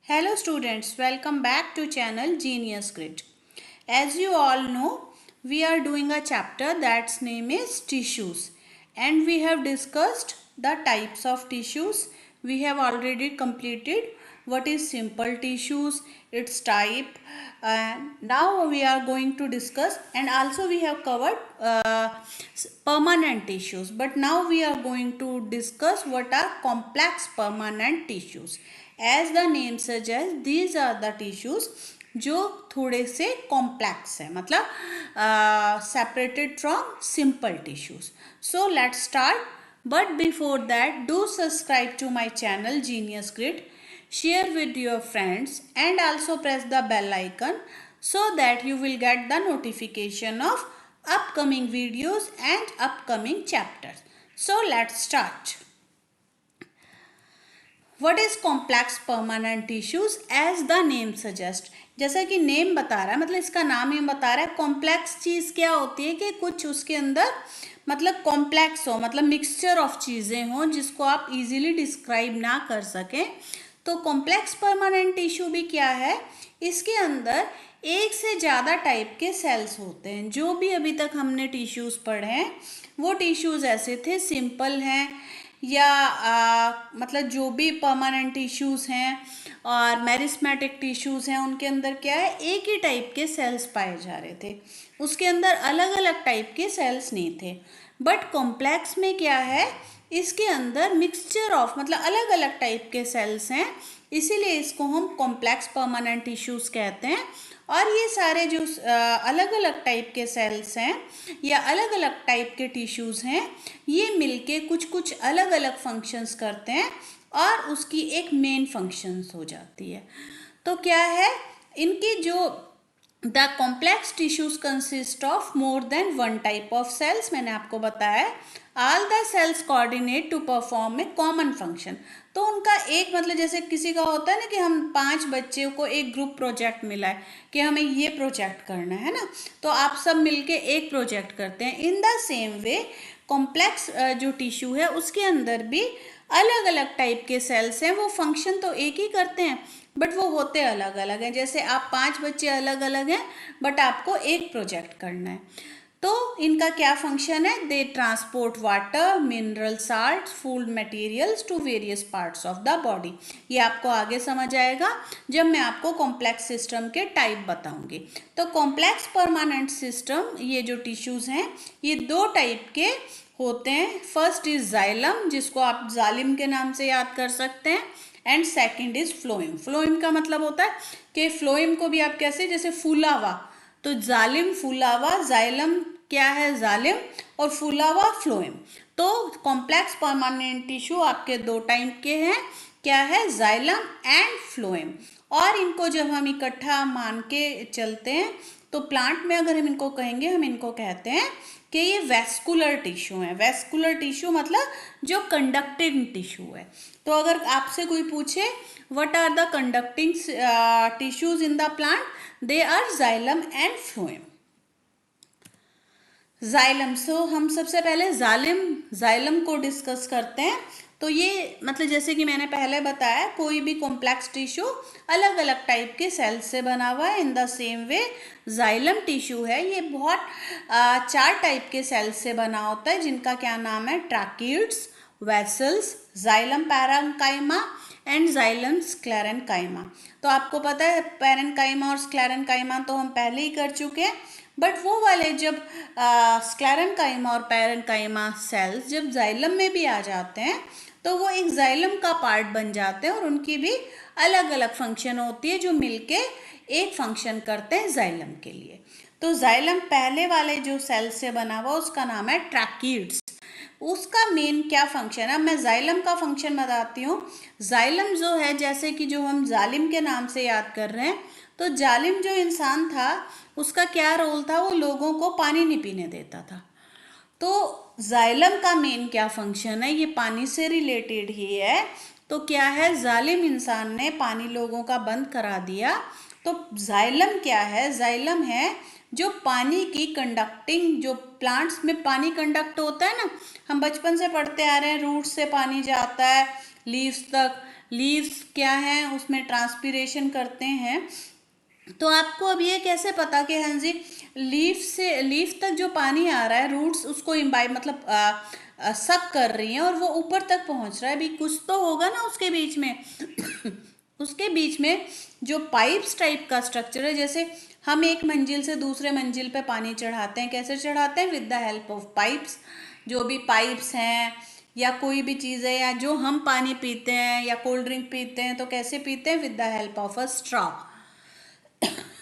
Hello students, welcome back to channel Genius Grid. As you all know, we are doing a chapter that's name is tissues, and we have discussed the types of tissues. We have already completed what is simple tissues, its type, and now we are going to discuss, and also we have covered permanent tissues, but now we are going to discuss what are complex permanent tissues. As the name suggests, these are the tissues जो थोड़े से complex है, मतलब separated from simple tissues. So let's start. But before that, do subscribe to my channel Genius Grid, share with your friends, and also press the bell icon so that you will get the notification of upcoming videos and upcoming chapters. So let's start. What is complex permanent tissues? As the name suggests, जैसा कि name बता रहा है, मतलब इसका नाम ही बता रहा है. कॉम्प्लेक्स चीज़ क्या होती है कि कुछ उसके अंदर मतलब कॉम्प्लेक्स हो, मतलब मिक्सचर ऑफ चीज़ें हों जिसको आप इजीली डिस्क्राइब ना कर सकें. तो कॉम्प्लेक्स परमानेंट टिश्यू भी क्या है, इसके अंदर एक से ज़्यादा टाइप के सेल्स होते हैं. जो भी अभी तक हमने टिश्यूज़ पढ़े हैं वो टिश्यूज़ ऐसे थे, सिंपल हैं या मतलब जो भी परमानेंट टिश्यूज़ हैं और मेरिस्मेटिक टिश्यूज़ हैं उनके अंदर क्या है, एक ही टाइप के सेल्स पाए जा रहे थे. उसके अंदर अलग अलग टाइप के सेल्स नहीं थे. बट कॉम्प्लेक्स में क्या है, इसके अंदर मिक्सचर ऑफ मतलब अलग अलग टाइप के सेल्स हैं, इसीलिए इसको हम कॉम्प्लेक्स परमानेंट टिश्यूज़ कहते हैं. और ये सारे जो अलग अलग टाइप के सेल्स हैं या अलग अलग टाइप के टिश्यूज़ हैं, ये मिलके कुछ कुछ अलग अलग फंक्शंस करते हैं और उसकी एक मेन फंक्शंस हो जाती है. तो क्या है, इनकी जो the complex tissues consist of more than one type of cells. मैंने आपको बताया all the cells coordinate to perform a common function. तो उनका एक मतलब जैसे किसी का होता है ना कि हम 5 बच्चों को एक ग्रुप प्रोजेक्ट मिला है कि हमें ये प्रोजेक्ट करना है ना, तो आप सब मिलके एक प्रोजेक्ट करते हैं. In the same way complex जो टिश्यू है उसके अंदर भी अलग अलग टाइप के सेल्स हैं. वो फंक्शन तो एक ही करते हैं बट वो होते अलग अलग हैं. जैसे आप 5 बच्चे अलग अलग हैं बट आपको एक प्रोजेक्ट करना है. तो इनका क्या फंक्शन है, they transport water, mineral salt, food materials to various parts of the body. ये आपको आगे समझ आएगा जब मैं आपको कॉम्प्लेक्स सिस्टम के टाइप बताऊंगी. तो कॉम्प्लेक्स परमानेंट सिस्टम, ये जो टिश्यूज़ हैं ये 2 टाइप के होते हैं. फर्स्ट इज जाइलम, जिसको आप जालिम के नाम से याद कर सकते हैं, and second is phloem. Phloem का मतलब होता है कि फ्लोएम को भी आप कैसे, जैसे फूला हुआ, तो जालिम फूला हुआ, जाइलम क्या है जालिम, और फूला हुआ फ्लोएम. तो कॉम्प्लेक्स परमानेंट टिश्यू आपके 2 टाइप के हैं, क्या है, जाइलम एंड फ्लोएम. और इनको जब हम इकट्ठा मान के चलते हैं तो प्लांट में अगर हम इनको कहेंगे, हम इनको कहते हैं कि ये वेस्कुलर टिश्यू है. वेस्कुलर टिश्यू मतलब जो कंडक्टिंग टिश्यू है. तो अगर आपसे कोई पूछे what are the conducting tissues in the plant, they are xylem and phloem. Xylem, so हम सबसे पहले जाइलम को डिस्कस करते हैं. तो ये मतलब जैसे कि मैंने पहले बताया, कोई भी कॉम्प्लेक्स टिश्यू अलग अलग टाइप के सेल्स से बना हुआ है. In the same way xylem tissue है, ये बहुत 4 टाइप के सेल्स से बना होता है, जिनका क्या नाम है, tracheids, vessels, xylem parenchyma and xylem sclerenchyma. तो आपको पता है पैरेन्काइमा और स्क्लेरेन्काइमा तो हम पहले ही कर चुके हैं. बट वो वाले जब स्क्लेरेन्काइमा और पैरेन्काइमा सेल्स जब जाइलम में भी आ जाते हैं तो वो एक जाइलम का पार्ट बन जाते हैं और उनकी भी अलग अलग फंक्शन होती है जो मिलके एक फंक्शन करते हैं जाइलम के लिए. तो जाइलम पहले वाले जो सेल से बना हुआ उसका नाम है ट्रैकिड्स. उसका मेन क्या फंक्शन है, मैं जाइलम का फंक्शन बताती हूँ. जाइलम जो है, जैसे कि जो हम जालिम के नाम से याद कर रहे हैं, तो जालिम जो इंसान था उसका क्या रोल था, वो लोगों को पानी नहीं पीने देता था. तो जाइलम का मेन क्या फंक्शन है, ये पानी से रिलेटेड ही है. तो क्या है, जालिम इंसान ने पानी लोगों का बंद करा दिया. तो जाइलम क्या है, जाइलम है जो पानी की कंडक्टिंग, जो प्लांट्स में पानी कंडक्ट होता है ना, हम बचपन से पढ़ते आ रहे हैं, रूट से पानी जाता है लीव्स तक, लीव्स क्या हैं, उसमें ट्रांसपीरेशन करते हैं। तो आपको अब ये कैसे पता कि हाँ जी लीफ तक जो पानी आ रहा है, रूट्स उसको इम्बाइब मतलब सक कर रही हैं और वो ऊपर तक पहुंच रहा है, अभी कुछ तो होगा ना उसके बीच में। उसके बीच में जो पाइप्स टाइप का स्ट्रक्चर है, जैसे हम एक मंजिल से दूसरे मंजिल पे पानी चढ़ाते हैं, कैसे चढ़ाते हैं? With the help of pipes. जो भी पाइप्स हैं या कोई भी चीज़ है, या जो हम पानी पीते हैं या कोल्ड ड्रिंक पीते हैं तो कैसे पीते हैं? With the help of a straw.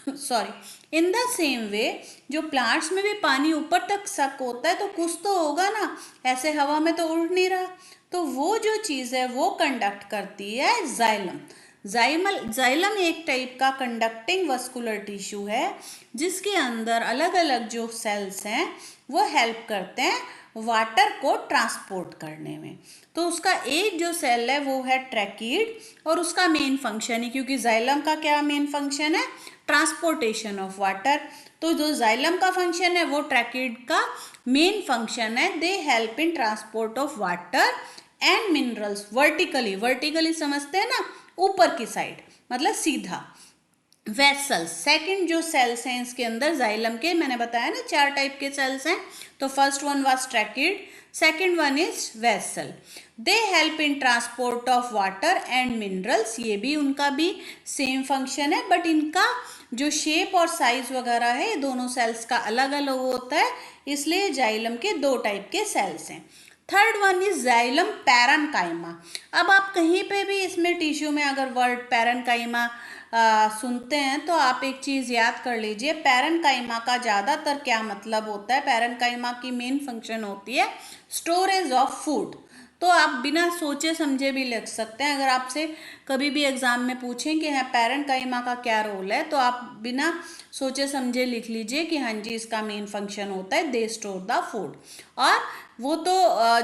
Sorry. In the same way जो प्लांट्स में भी पानी ऊपर तक सक होता है तो कुछ तो होगा ना, ऐसे हवा में तो उड़ नहीं रहा। तो वो जो चीज़ है वो कंडक्ट करती है जाइलम। जाइलम एक टाइप का कंडक्टिंग वस्कुलर टिश्यू है जिसके अंदर अलग अलग जो सेल्स हैं वो हेल्प करते हैं वाटर को ट्रांसपोर्ट करने में। तो उसका एक जो सेल है वो है ट्रैकीड, और उसका मेन फंक्शन है, क्योंकि जाइलम का क्या मेन फंक्शन है? Transportation of water. तो जो जाइलम का फंक्शन है वो ट्रैकीड का मेन फंक्शन है। They help in transport of water and minerals vertically. Vertically समझते हैं ना, ऊपर की साइड, मतलब सीधा। वेसल्स, सेकंड जो सेल्स हैं इसके अंदर जाइलम के, मैंने बताया ना 4 टाइप के सेल्स हैं। तो first one was tracheid, second one is vessel. They help in transport of water and minerals, ये भी उनका भी सेम फंक्शन है, बट इनका जो शेप और साइज वगैरह है ये दोनों सेल्स का अलग अलग होता है, इसलिए जाइलम के 2 टाइप के सेल्स हैं। Third one is xylem parenchyma. अब आप कहीं पे भी इसमें टिश्यू में अगर वर्ड पैरेन्काइमा सुनते हैं तो आप एक चीज़ याद कर लीजिए, पैरेन्काइमा का ज़्यादातर क्या मतलब होता है? पैरेन्काइमा की मेन फंक्शन होती है स्टोरेज ऑफ फूड। तो आप बिना सोचे समझे भी लिख सकते हैं। अगर आपसे कभी भी एग्जाम में पूछें कि हाँ पैरेन्काइमा का क्या रोल है, तो आप बिना सोचे समझे लिख लीजिए कि हाँ जी इसका मेन फंक्शन होता है दे स्टोर द फूड। और वो तो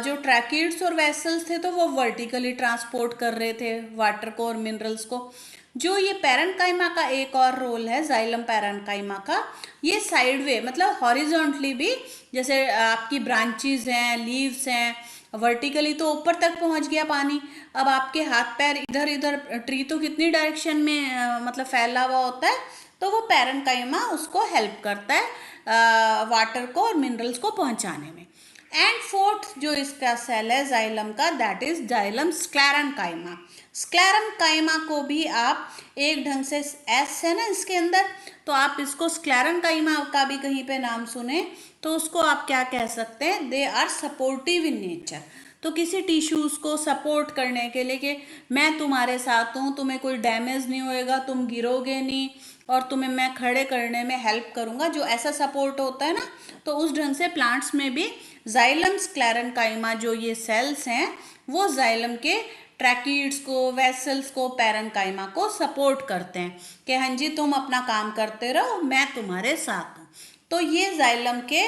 जो ट्रैकिड्स और वेसल्स थे तो वो वर्टिकली ट्रांसपोर्ट कर रहे थे वाटर को और मिनरल्स को। जो ये पैरेन्काइमा का एक और रोल है जाइलम पैरेन्काइमा का, ये साइडवे मतलब हॉरिजॉन्टली भी, जैसे आपकी ब्रांचेस हैं, लीव्स हैं, वर्टिकली तो ऊपर तक पहुंच गया पानी। अब आपके हाथ पैर इधर इधर, ट्री तो कितनी डायरेक्शन में मतलब फैला हुआ होता है, तो वो पैरेन्काइमा उसको हेल्प करता है वाटर को और मिनरल्स को पहुंचाने में। एंड फोर्थ जो इसका सेल है जाइलम का, that is xylem sclerenchyma. Sclerenchyma को भी आप एक ढंग से, एस है ना इसके अंदर, तो आप इसको स्क्लेरेन्काइमा का भी कहीं पे नाम सुने तो उसको आप क्या कह सकते हैं? They are supportive in nature. तो किसी टिश्यूज को सपोर्ट करने के लिए कि मैं तुम्हारे साथ हूँ, तुम्हें कोई डैमेज नहीं होएगा, तुम गिरोगे नहीं, और तुम्हें मैं खड़े करने में हेल्प करूँगा, जो ऐसा सपोर्ट होता है ना, तो उस ढंग से प्लांट्स में भी जाइलम स्क्लेरेन्काइमा जो ये सेल्स हैं वो जाइलम के ट्रैकिड्स को, वेसल्स को, पैरेन्काइमा को सपोर्ट करते हैं कि हाँ जी तुम अपना काम करते रहो, मैं तुम्हारे साथ हूँ। तो ये जाइलम के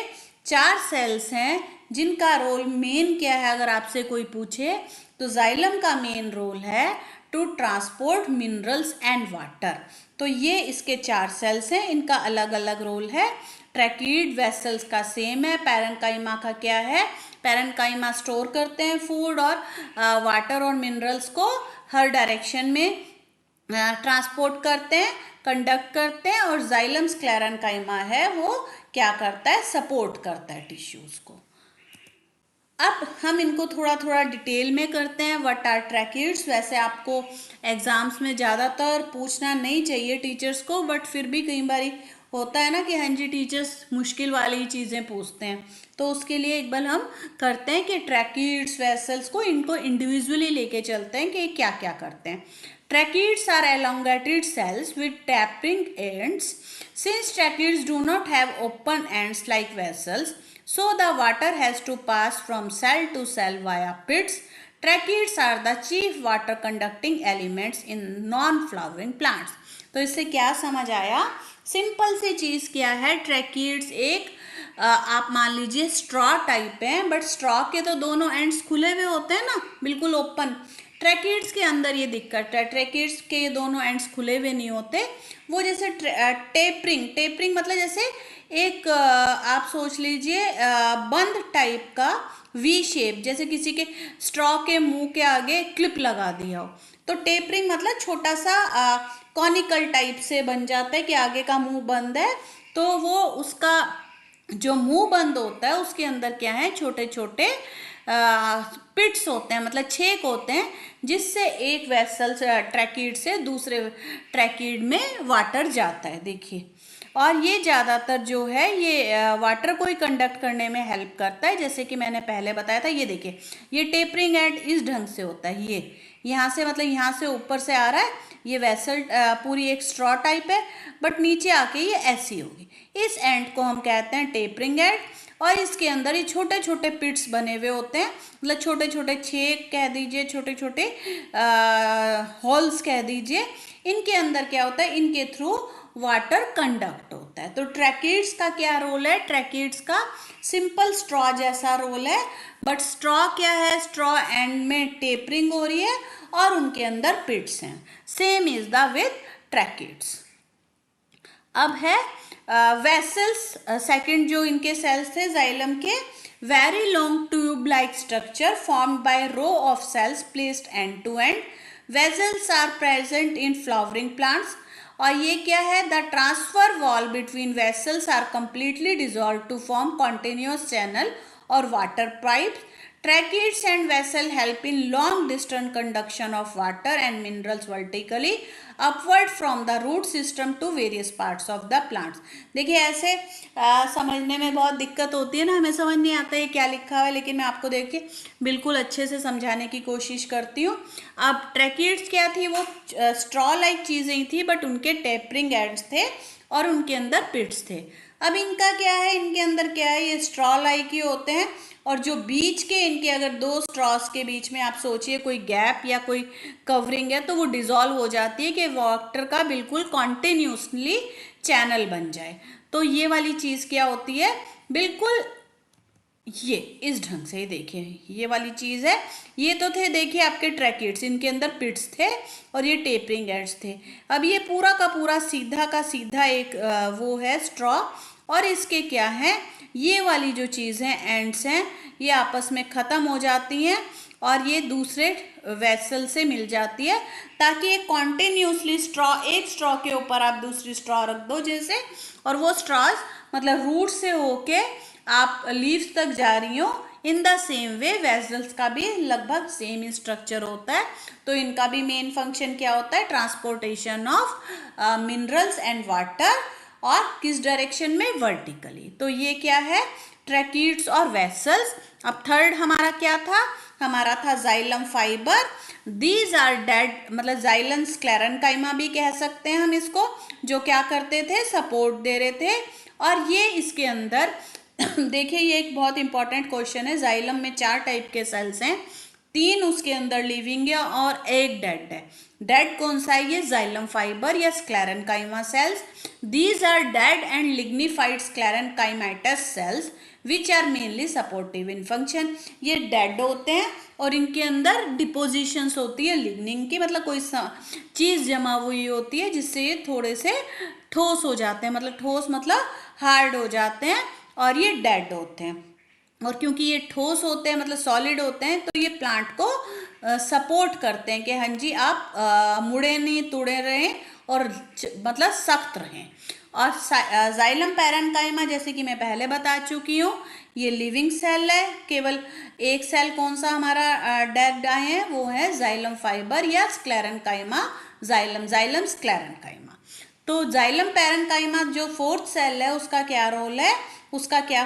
4 सेल्स हैं जिनका रोल मेन क्या है अगर आपसे कोई पूछे, तो जाइलम का मेन रोल है to transport minerals and water. तो ये इसके 4 सेल्स हैं, इनका अलग अलग रोल है। ट्रैकिड वेसल्स का सेम है, पैरेन्काइमा का क्या है? पैरेन्काइमा स्टोर करते हैं फूड और वाटर और मिनरल्स को हर डायरेक्शन में ट्रांसपोर्ट करते हैं, कंडक्ट करते हैं, और जाइलम स्क्लेरेन्काइमा है वो क्या करता है? सपोर्ट करता है टिश्यूज को। अब हम इनको थोड़ा थोड़ा डिटेल में करते हैं। What are tracheids? वैसे आपको एग्जाम्स में ज़्यादातर पूछना नहीं चाहिए टीचर्स को, बट फिर भी कई बार होता है ना कि हाँ जी टीचर्स मुश्किल वाली चीज़ें पूछते हैं, तो उसके लिए एक बार हम करते हैं कि ट्रैकिड्स वेसल्स को इनको इंडिविजुअली लेके चलते हैं कि क्या क्या करते हैं। Tracheids are elongated cells with tapering ends. Since tracheids do not have open ends like vessels, so the water has to pass from cell to cell via pits. Tracheids are the chief water conducting elements in non-flowering plants. तो इससे क्या समझ आया? Simple सी चीज़ क्या है, tracheids एक आप मान लीजिए स्ट्रॉ टाइप है, बट स्ट्रॉ के तो दोनों एंड्स खुले हुए होते हैं ना, बिल्कुल ओपन। ट्रैकिड्स के अंदर ये दिक्कत है, ट्रैकिड्स के दोनों एंड्स खुले हुए नहीं होते, वो जैसे टेपरिंग, टेपरिंग मतलब जैसे एक आप सोच लीजिए बंद टाइप का वी शेप, जैसे किसी के स्ट्रॉ के मुंह के आगे क्लिप लगा दिया हो। तो टेपरिंग मतलब छोटा सा कॉनिकल टाइप से बन जाता है कि आगे का मुंह बंद है, तो वो उसका जो मुंह बंद होता है उसके अंदर क्या है, छोटे छोटे पिट्स होते हैं, मतलब छेद होते हैं, जिससे एक वेसल ट्रैकिड से दूसरे ट्रैकिड में वाटर जाता है। देखिए, और ये ज़्यादातर जो है ये वाटर को ही कंडक्ट करने में हेल्प करता है, जैसे कि मैंने पहले बताया था। ये देखिए, ये टेपरिंग एंड इस ढंग से होता है। ये यहाँ से मतलब यहाँ से ऊपर से आ रहा है, ये वेसल पूरी एक स्ट्रॉ टाइप है, बट नीचे आके ये ऐसी होगी। इस एंड को हम कहते हैं टेपरिंग एंड, और इसके अंदर ये छोटे छोटे पिट्स बने हुए होते हैं, मतलब छोटे छोटे छेद कह दीजिए, छोटे छोटे होल्स कह दीजिए। इनके अंदर क्या होता है, इनके थ्रू वाटर कंडक्ट होता है। तो ट्रैकिड्स का क्या रोल है, ट्रैकिड्स का सिंपल स्ट्रॉ जैसा रोल है, बट स्ट्रॉ क्या है, स्ट्रॉ एंड में टेपरिंग हो रही है और उनके अंदर पिट्स हैं। Same is the with tracheids. अब है वेसल्स, सेकंड जो इनके सेल्स थे जाइलम के, very long tube like structure formed by row of cells placed end to end. Vessels are present in flowering plants. और ये क्या है, the transfer wall between vessels are completely dissolve to form continuous channel और water pipes. Tracheids and vessel help in long distance conduction of water and minerals vertically upward from the root system to various parts of the plants। देखिए ऐसे समझने में बहुत दिक्कत होती है ना, हमें समझ नहीं आता है क्या लिखा हुआ है, लेकिन मैं आपको देखिए बिल्कुल अच्छे से समझाने की कोशिश करती हूँ। अब ट्रैकिड्स क्या थी, वो स्ट्रॉ लाइक चीज़ें थी, बट उनके टेपरिंग एंड्स थे और उनके अंदर पिट्स थे। अब इनका क्या है, इनके अंदर क्या है, ये स्ट्रॉ लाइक ही होते हैं, और जो बीच के इनके अगर दो स्ट्रॉस के बीच में आप सोचिए कोई गैप या कोई कवरिंग है, तो वो डिजॉल्व हो जाती है कि वाटर का बिल्कुल कॉन्टिन्यूसली चैनल बन जाए। तो ये वाली चीज़ क्या होती है, बिल्कुल ये इस ढंग से देखिए, ये वाली चीज़ है। ये तो थे देखिए आपके ट्रैकिड्स, इनके अंदर पिट्स थे और ये टेपरिंग एंड्स थे। अब ये पूरा का पूरा सीधा का सीधा एक वो है स्ट्रॉ, और इसके क्या है, ये वाली जो चीज़ है एंड्स हैं, ये आपस में ख़त्म हो जाती हैं और ये दूसरे वेसल से मिल जाती है, ताकि एक कॉन्टिन्यूसली स्ट्रॉ, एक स्ट्रॉ के ऊपर आप दूसरी स्ट्रॉ रख दो जैसे, और वो स्ट्रॉज मतलब रूट से होके आप लीव्स तक जा रही हो। In the same way vessels का भी लगभग सेम स्ट्रक्चर होता है। तो इनका भी मेन फंक्शन क्या होता है, transportation of minerals and water, और किस डायरेक्शन में, वर्टिकली। तो ये क्या है, ट्रैकिड्स और वेसल्स। अब थर्ड हमारा क्या था, हमारा था xylem fibre. These are dead, मतलब जाइलम स्क्लेरेन्काइमा भी कह सकते हैं हम इसको, जो क्या करते थे, सपोर्ट दे रहे थे। और ये इसके अंदर देखिए, ये एक बहुत इंपॉर्टेंट क्वेश्चन है। जाइलम में 4 टाइप के सेल्स हैं, 3 उसके अंदर लिविंग है और 1 डेड है। डेड कौन सा है, ये जाइलम फाइबर या sclerenchyma cells. These are dead and lignified sclerenchymatous cells which are mainly supportive in function. ये डेड होते हैं और इनके अंदर डिपोजिशंस होती है लिग्निन की, मतलब कोई चीज़ जमा हुई होती है जिससे ये थोड़े से ठोस हो जाते हैं, मतलब ठोस मतलब हार्ड हो जाते हैं, और ये डेड होते हैं। और क्योंकि ये ठोस होते हैं मतलब सॉलिड होते हैं, तो ये प्लांट को सपोर्ट करते हैं कि हाँ जी आप मुड़े नहीं तुड़े रहें और मतलब सख्त रहें। और जाइलम पैरेन्काइमा जैसे कि मैं पहले बता चुकी हूँ, ये लिविंग सेल है। केवल एक सेल कौन सा हमारा डेड आए हैं, वो है जाइलम फाइबर या स्क्लेरेन्काइमा, जाइलम स्क्लेरेन्काइमा। तो जाइलम पैरेन्काइमा जो 4th सेल है, उसका क्या रोल है, उसका क्या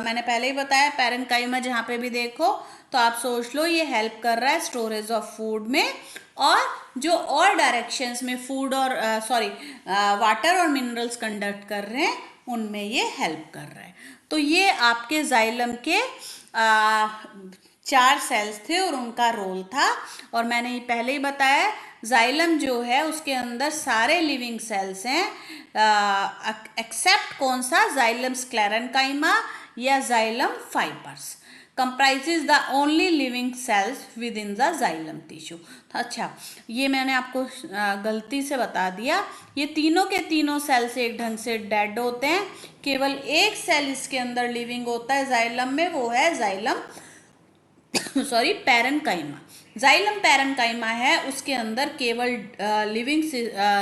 मैंने पहले ही बताया, पैरेन्काइमा जहाँ पे भी देखो तो आप सोच लो ये हेल्प कर रहा है स्टोरेज ऑफ फूड में, और जो और डायरेक्शंस में फूड और वाटर और मिनरल्स कंडक्ट कर रहे हैं उनमें ये हेल्प कर रहा है। तो ये आपके जाइलम के 4 सेल्स थे और उनका रोल था। और मैंने पहले ही बताया जाइलम जो है उसके अंदर सारे लिविंग सेल्स हैं, एक्सेप्ट कौन सा, जाइलम स्क्लेरेन्काइमा या xylem fibres. comprises the only living cells within the xylem tissue। अच्छा, ये मैंने आपको गलती से बता दिया, ये तीनों के तीनों सेल्स एक ढंग से डेड होते हैं, केवल एक सेल इसके अंदर लिविंग होता है जाइलम में, वो है xylem sorry parenchyma. Xylem parenchyma है, उसके अंदर केवल लिविंग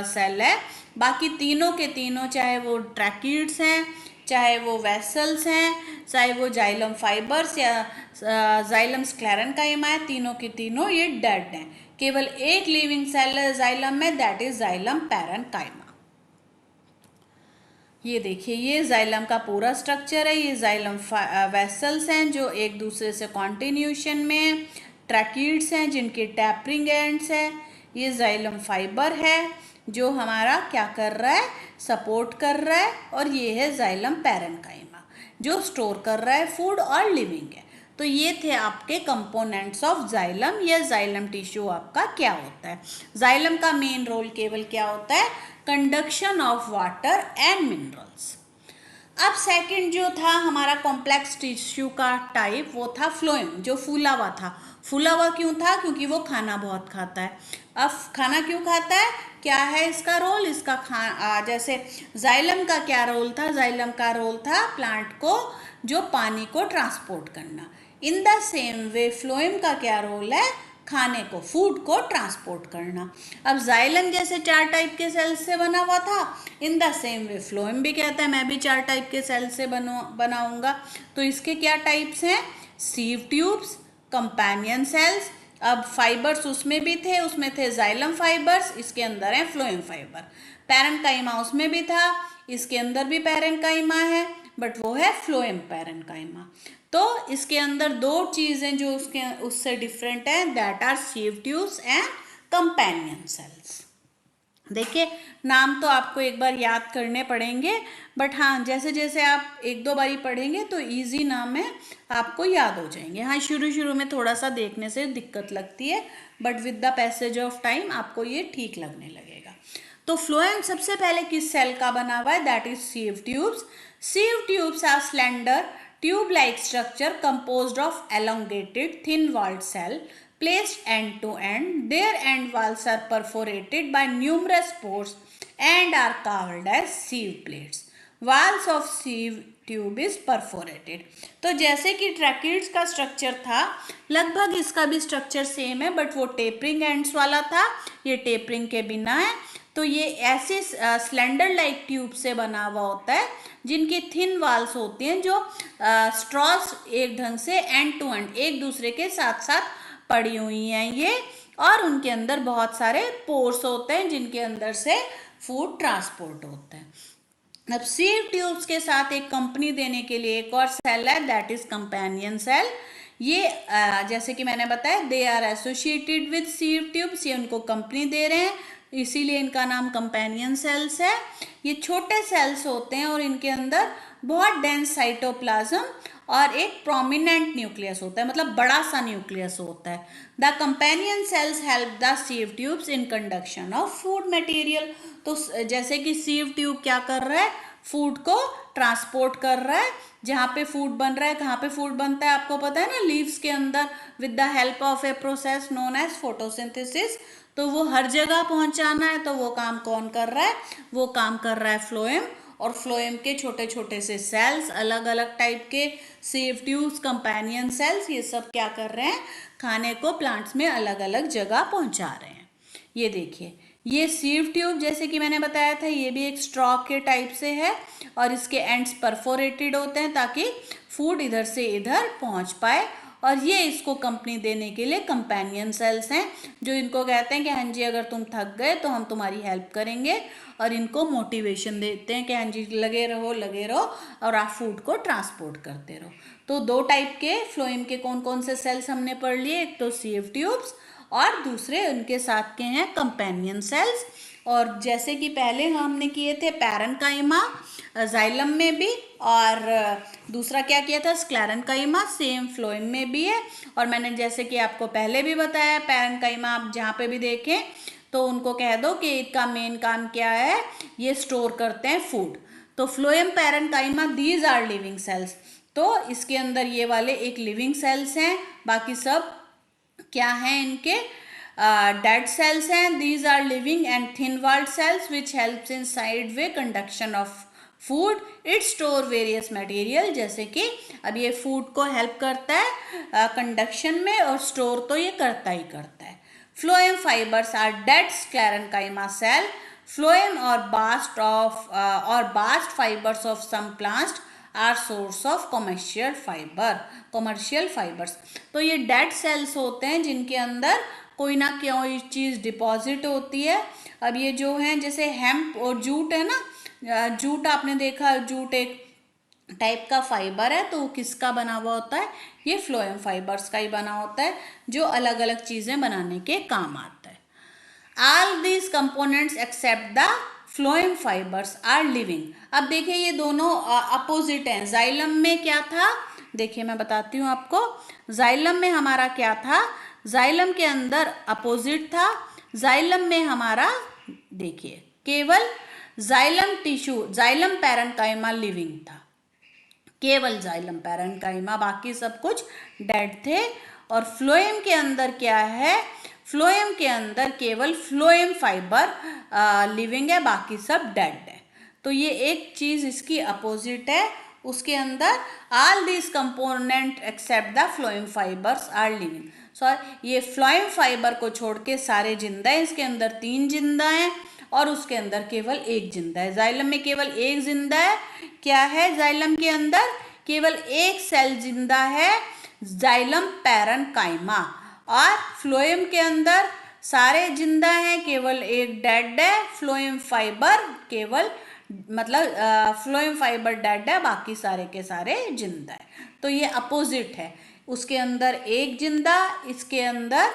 सेल है, बाकी तीनों के तीनों, चाहे वो ट्रैकीड्स हैं, चाहे वो वेसल्स हैं, चाहे वो जाइलम फाइबर्स या जाइलम स्क्लेरेन्काइमा है, तीनों के तीनों ये डेड हैं। केवल एक लिविंग सेल है जाइलम में, दैट इज जाइलम पैरेन्काइमा। ये देखिए, ये जाइलम का पूरा स्ट्रक्चर है। ये जाइलम वेसल्स हैं जो एक दूसरे से कॉन्टिन्यूशन में हैं, ट्रैकीड्स हैं जिनके टैपरिंग एंड्स है, ये जाइलम फाइबर है जो हमारा क्या कर रहा है, सपोर्ट कर रहा है, और ये है जाइलम पैरेन्काइमा जो स्टोर कर रहा है फूड और लिविंग है। तो ये थे आपके कंपोनेंट्स ऑफ जाइलम, या जाइलम टिश्यू आपका क्या होता है। जाइलम का मेन रोल केवल क्या होता है, conduction of water and minerals. अब सेकंड जो था हमारा कॉम्प्लेक्स टिश्यू का टाइप, वो था फ्लोएम, जो फूला हुआ था। फूला हुआ क्यों था, क्योंकि वो खाना बहुत खाता है। अब खाना क्यों खाता है, क्या है इसका रोल, इसका जैसे जाइलम का क्या रोल था, जाइलम का रोल था प्लांट को जो पानी को ट्रांसपोर्ट करना। In the same way phloem का क्या रोल है, खाने को, फूड को ट्रांसपोर्ट करना। अब जाइलम जैसे 4 टाइप के सेल्स से बना हुआ था, in the same way phloem भी कहता है मैं भी 4 टाइप के सेल से बनाऊंगा। तो इसके क्या टाइप्स हैं, सीव ट्यूब्स, कंपेनियन सेल्स। अब फाइबर्स उसमें भी थे, उसमें थे जाइलम फाइबर्स, इसके अंदर है फ्लोएम फाइबर। पैरेन्काइमा उसमें भी था, इसके अंदर भी पैरेन्काइमा है, बट वो है फ्लोएम पैरेन्काइमा। तो इसके अंदर 2 चीज़ें जो उससे डिफरेंट है, that are sieve tubes and companion cells. देखिए, नाम तो आपको एक बार याद करने पड़ेंगे, बट हाँ, जैसे जैसे आप 1-2 बारी पढ़ेंगे तो इजी नाम है, आपको याद हो जाएंगे। हाँ, शुरू में थोड़ा सा देखने से दिक्कत लगती है, but with the passage of time आपको ये ठीक लगने लगेगा। तो फ्लोएम सबसे पहले किस सेल का बना हुआ है, that is sieve tubes. Sieve tubes are slender tube-like structure composed of elongated thin-walled cell placed end to end. Their end walls are perforated by numerous pores and are called as sieve plates. Walls of sieve tube is perforated. तो जैसे कि tracheids का structure था, लगभग इसका भी structure same है, but वो टेपरिंग एंड्स वाला था, ये टेपरिंग के बिना है। तो ये ऐसे स्लेंडर लाइक ट्यूब से बना हुआ होता है जिनकी थिन वाल्स होती हैं, जो स्ट्रॉस एक ढंग से एंड टू एंड एक दूसरे के साथ साथ पड़ी हुई हैं ये, और उनके अंदर बहुत सारे पोर्स होते हैं जिनके अंदर से फूड ट्रांसपोर्ट होता है। अब सीव ट्यूब्स के साथ एक कंपनी देने के लिए एक और सेल है, दैट इज कंपेनियन सेल। ये जैसे कि मैंने बताया, they are associated with sieve tubes, ये उनको कंपनी दे रहे हैं, इसीलिए इनका नाम कंपेनियन सेल्स है। ये छोटे सेल्स होते हैं और इनके अंदर बहुत डेंस साइटोप्लाज्म और एक प्रोमिनेंट न्यूक्लियस होता है, मतलब बड़ा सा न्यूक्लियस होता है। The companion cells help the sieve tubes in conduction of food material. तो जैसे कि सीव ट्यूब क्या कर रहा है, फूड को ट्रांसपोर्ट कर रहा है, जहाँ पे फूड बन रहा है, कहाँ पे फूड बनता है आपको पता है ना, लीव्स के अंदर, with the help of a process known as photosynthesis. तो वो हर जगह पहुंचाना है, तो वो काम कौन कर रहा है, वो काम कर रहा है फ्लोएम। और फ्लोएम के छोटे छोटे से सेल्स, अलग अलग टाइप के सीव ट्यूब्स, कंपेनियन सेल्स, ये सब क्या कर रहे हैं, खाने को प्लांट्स में अलग अलग जगह पहुंचा रहे हैं। ये देखिए, ये सीव ट्यूब जैसे कि मैंने बताया था, ये भी एक स्ट्रॉ के टाइप से है और इसके एंड्स परफोरेटेड होते हैं ताकि फूड इधर से इधर पहुंच पाए। और ये इसको कंपनी देने के लिए कंपेनियन सेल्स हैं, जो इनको कहते हैं कि हाँ जी अगर तुम थक गए तो हम तुम्हारी हेल्प करेंगे, और इनको मोटिवेशन देते हैं कि हाँ जी लगे रहो और आप फूड को ट्रांसपोर्ट करते रहो। तो 2 टाइप के फ्लोएम के कौन कौन से सेल्स हमने पढ़ लिए, एक तो सीव ट्यूब्स और दूसरे उनके साथ के हैं कंपेनियन सेल्स। और जैसे कि पहले हमने किए थे पैरेन्काइमा जाइलम में भी, और दूसरा क्या किया था स्क्लेरेन्काइमा, सेम फ्लोएम में भी है। और मैंने जैसे कि आपको पहले भी बताया, पैरेन्काइमा आप जहाँ पे भी देखें तो उनको कह दो कि इसका मेन काम क्या है, ये स्टोर करते हैं फूड। तो phloem parenchyma these are living cells, तो इसके अंदर ये वाले एक लिविंग सेल्स हैं, बाकी सब क्या हैं इनके डेड सेल्स हैं. These are living and thin walled cells which helps in side way conduction of food. It store various material, जैसे कि अब ये फूड को हेल्प करता है कंडक्शन में, और स्टोर तो ये करता ही करता है. Phloem fibres are dead sclerenchyma cell. Phloem और bast fibres of some plants are source of commercial fibres. तो ये डेड सेल्स होते हैं जिनके अंदर कोई ना कोई चीज़ डिपॉजिट होती है. अब ये जो हैं जैसे हेम्प और जूट है ना, जूट आपने देखा, जूट एक टाइप का फाइबर है, तो किसका बना हुआ होता है, ये फ्लोएम फाइबर्स का ही बना होता है, जो अलग अलग चीज़ें बनाने के काम आता है. All these components except the phloem fibres are living. अब देखिए ये दोनों अपोजिट हैं. जाइलम में क्या था, देखिए मैं बताती हूँ आपको. जाइलम में हमारा क्या था, जाइलम के अंदर अपोजिट था. जाइलम में हमारा देखिए केवल xylem tissue, xylem parenchyma living था, केवल जाइलम पैरेन्काइमा, बाकी सब कुछ डेड थे. और फ्लोएम के अंदर क्या है, फ्लोएम के अंदर केवल फ्लोएम फाइबर लिविंग है, बाकी सब डेड है. तो ये एक चीज़ इसकी अपोजिट है. उसके अंदर all this component except the phloem fibres are living. So ये फ्लोएम फाइबर को छोड़ के सारे जिंदा है. इसके अंदर 3 जिंदा हैं और उसके अंदर केवल 1 जिंदा है. जाइलम में केवल 1 जिंदा है. क्या है जाइलम के अंदर, केवल 1 सेल जिंदा है, जाइलम पैरेन्काइमा. और फ्लोएम के अंदर सारे जिंदा हैं, केवल 1 डेड है. फ्लोएम फाइबर केवल मतलब फ्लोएम फाइबर डेड है, बाकी सारे के सारे जिंदा है. तो ये अपोजिट है. उसके अंदर 1 जिंदा, इसके अंदर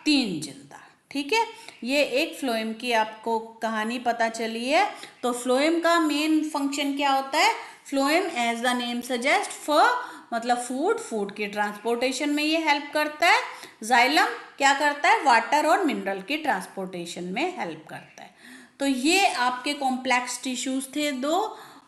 3 जिंदा. ठीक है, ये एक फ्लोएम की आपको कहानी पता चली है. तो फ्लोएम का मेन फंक्शन क्या होता है, phloem as the name suggest for मतलब फूड की ट्रांसपोर्टेशन में ये हेल्प करता है. जाइलम क्या करता है, वाटर और मिनरल की ट्रांसपोर्टेशन में हेल्प करता है. तो ये आपके कॉम्प्लेक्स टिश्यूज थे 2,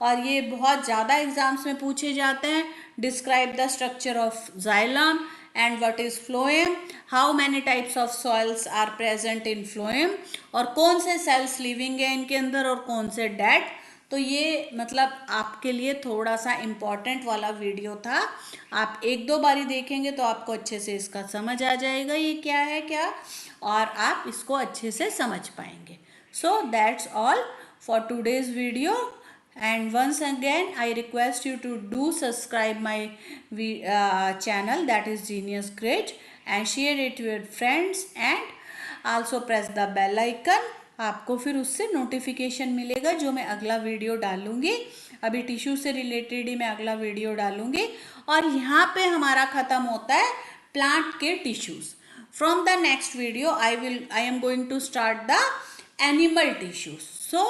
और ये बहुत ज़्यादा एग्जाम्स में पूछे जाते हैं. Describe the structure of xylem and what is phloem, how many types of soils are present in phloem, और कौन से सेल्स लिविंग है इनके अंदर और कौन से डेड. तो ये मतलब आपके लिए थोड़ा सा इम्पॉर्टेंट वाला वीडियो था. आप 1-2 बारी देखेंगे तो आपको अच्छे से इसका समझ आ जाएगा ये क्या है क्या, और आप इसको अच्छे से समझ पाएंगे. So that's all for today's video. And once again I request you to do subscribe my channel, that is Genius Grit, and share it with your friends, and also press the bell icon. आपको फिर उससे notification मिलेगा जो मैं अगला video डालूंगी. अभी tissue से रिलेटेड ही मैं अगला वीडियो डालूंगी. और यहाँ पे हमारा ख़त्म होता है प्लांट के tissues. From the next video I am going to start the animal tissues. So